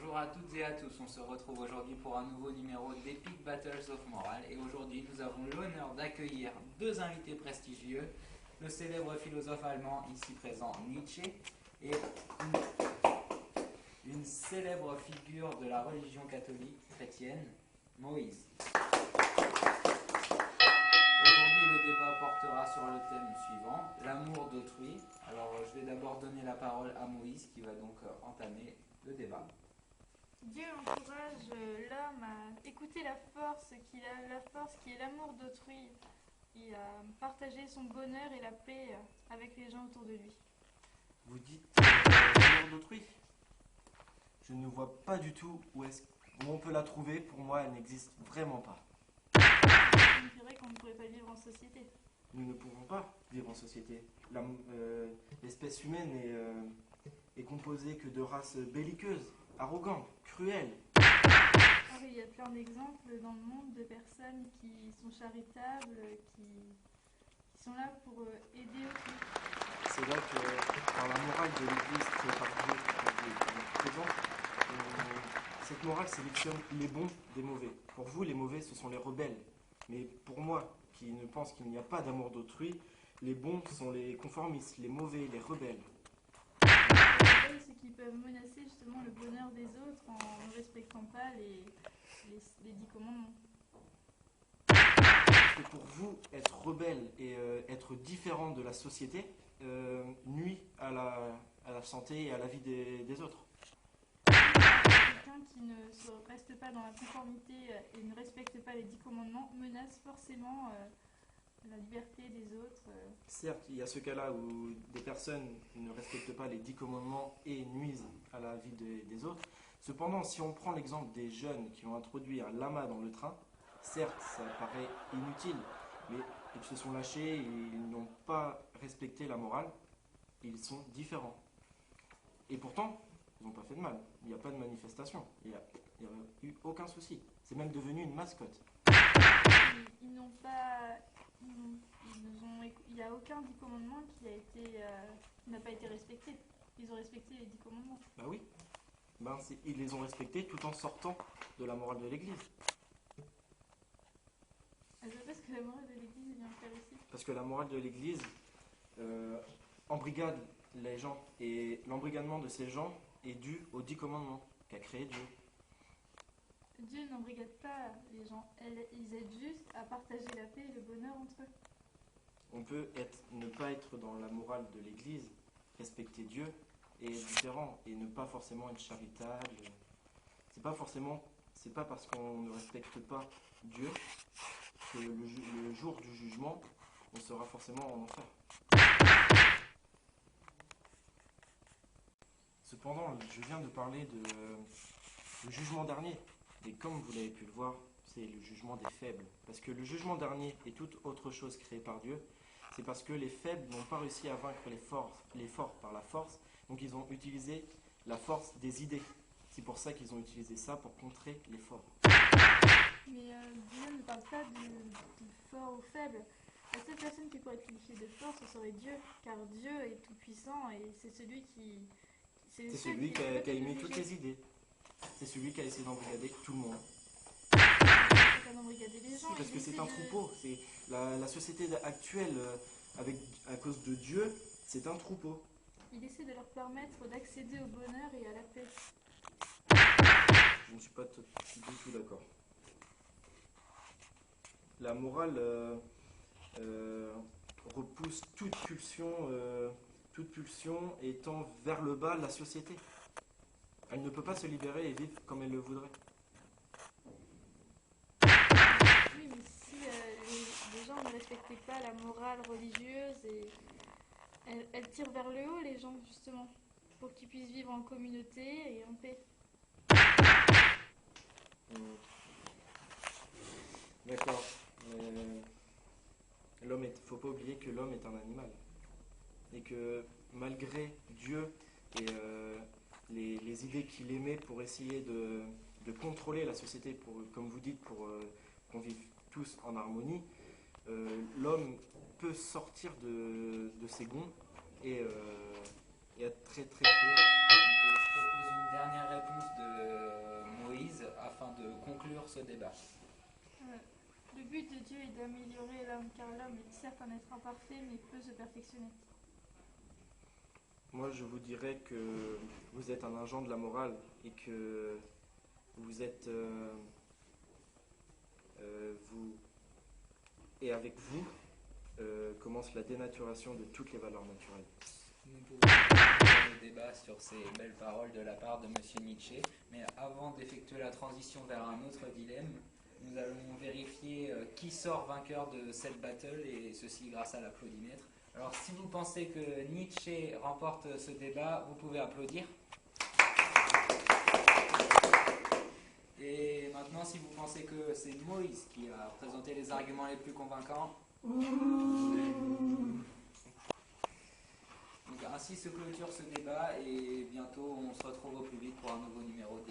Bonjour à toutes et à tous, on se retrouve aujourd'hui pour un nouveau numéro d'Epic Battles of Morale et aujourd'hui nous avons l'honneur d'accueillir deux invités prestigieux, le célèbre philosophe allemand ici présent Nietzsche et une célèbre figure de la religion catholique chrétienne, Moïse. Aujourd'hui le débat portera sur le thème suivant, l'amour d'autrui. Alors je vais d'abord donner la parole à Moïse qui va donc entamer le débat. Dieu encourage l'homme à écouter la force qui est l'amour d'autrui et à partager son bonheur et la paix avec les gens autour de lui. Vous dites l'amour d'autrui? Je ne vois pas du tout où on peut la trouver. Pour moi, elle n'existe vraiment pas. Ça signifierait qu'on ne pourrait pas vivre en société. Nous ne pouvons pas vivre en société. L'espèce humaine est composée que de races belliqueuses, arrogantes, cruelles. Alors, il y a plein d'exemples dans le monde de personnes qui sont charitables, qui sont là pour aider autrui. C'est là que, par la morale de l'Église créée par Dieu présent, cette morale sélectionne les bons des mauvais. Pour vous, les mauvais, ce sont les rebelles. Mais pour moi, qui ne pense qu'il n'y a pas d'amour d'autrui, les bons sont les conformistes, les mauvais, les rebelles. Les rebelles, c'est qui peuvent menacer justement le bonheur des autres en ne respectant pas les 10 commandements. Parce que pour vous, être rebelle et être différent de la société nuit à la santé et à la vie des autres. Quelqu'un qui ne reste pas dans la conformité et ne respecte pas les 10 commandements menace forcément la liberté des autres. Certes, il y a ce cas-là où des personnes ne respectent pas les 10 commandements et nuisent à la vie des autres. Cependant, si on prend l'exemple des jeunes qui ont introduit un lama dans le train, certes, ça paraît inutile, mais ils se sont lâchés, ils n'ont pas respecté la morale, ils sont différents. Et pourtant, ils n'ont pas fait de mal, il n'y a pas de manifestation, il n'y a eu aucun souci. C'est même devenu une mascotte. Ils n'ont pas... Il n'y a aucun 10 commandements qui n'a pas été respecté. Ils ont respecté les 10 commandements. Bah oui, ils les ont respectés tout en sortant de la morale de l'Église. Je sais pas ce que la morale de l'Église vient faire ici. Parce que la morale de l'Église embrigade les gens, et l'embrigadement de ces gens est dû aux 10 commandements qu'a créé Dieu. Dieu n'embrigade pas les gens, ils aident juste à partager la paix et le bonheur entre eux. On peut ne pas être dans la morale de l'Église, respecter Dieu et être différent, et ne pas forcément être charitable. C'est pas parce qu'on ne respecte pas Dieu que le jour du jugement, on sera forcément en enfer. Cependant, je viens de parler du jugement dernier. Et comme vous l'avez pu le voir, c'est le jugement des faibles. Parce que le jugement dernier et toute autre chose créée par Dieu, c'est parce que les faibles n'ont pas réussi à vaincre les forts par la force. Donc ils ont utilisé la force des idées. C'est pour ça qu'ils ont utilisé ça pour contrer les forts. Mais Dieu ne parle pas du fort ou faible. La seule personne qui pourrait être qualifiée de fort, ce serait Dieu. Car Dieu est tout puissant et c'est celui qui... C'est celui qui a émis toutes les idées. C'est celui qui a essayé d'embrigader tout le monde. Pas d'embrigader les gens. Parce que c'est un troupeau. C'est la société actuelle, à cause de Dieu, c'est un troupeau. Il essaie de leur permettre d'accéder au bonheur et à la paix. Je ne suis pas du tout d'accord. La morale repousse toute pulsion et tend vers le bas la société. Elle ne peut pas se libérer et vivre comme elle le voudrait. Oui, mais si les gens ne respectaient pas la morale religieuse, et elle tire vers le haut les gens, justement, pour qu'ils puissent vivre en communauté et en paix. D'accord. Faut pas oublier que l'homme est un animal. Et que malgré Dieu et les idées qu'il émet pour essayer de contrôler la société, comme vous dites, pour qu'on vive tous en harmonie, l'homme peut sortir de ses gonds et être très très cruel. Je propose une dernière réponse de ce débat. Le but de Dieu est d'améliorer l'homme, car l'homme est certes un être imparfait, mais peut se perfectionner. Moi, je vous dirais que vous êtes un agent de la morale et que vous êtes vous et avec vous commence la dénaturation de toutes les valeurs naturelles. Nous pouvons continuer le débat sur ces belles paroles de la part de M. Nietzsche, mais avant d'effectuer la transition vers un autre dilemme, nous allons vérifier qui sort vainqueur de cette battle, et ceci grâce à l'applaudimètre. Alors si vous pensez que Nietzsche remporte ce débat, vous pouvez applaudir. Et maintenant, si vous pensez que c'est Moïse qui a présenté les arguments les plus convaincants, donc ainsi se clôture ce débat, et bientôt on se retrouve au plus vite pour un nouveau numéro de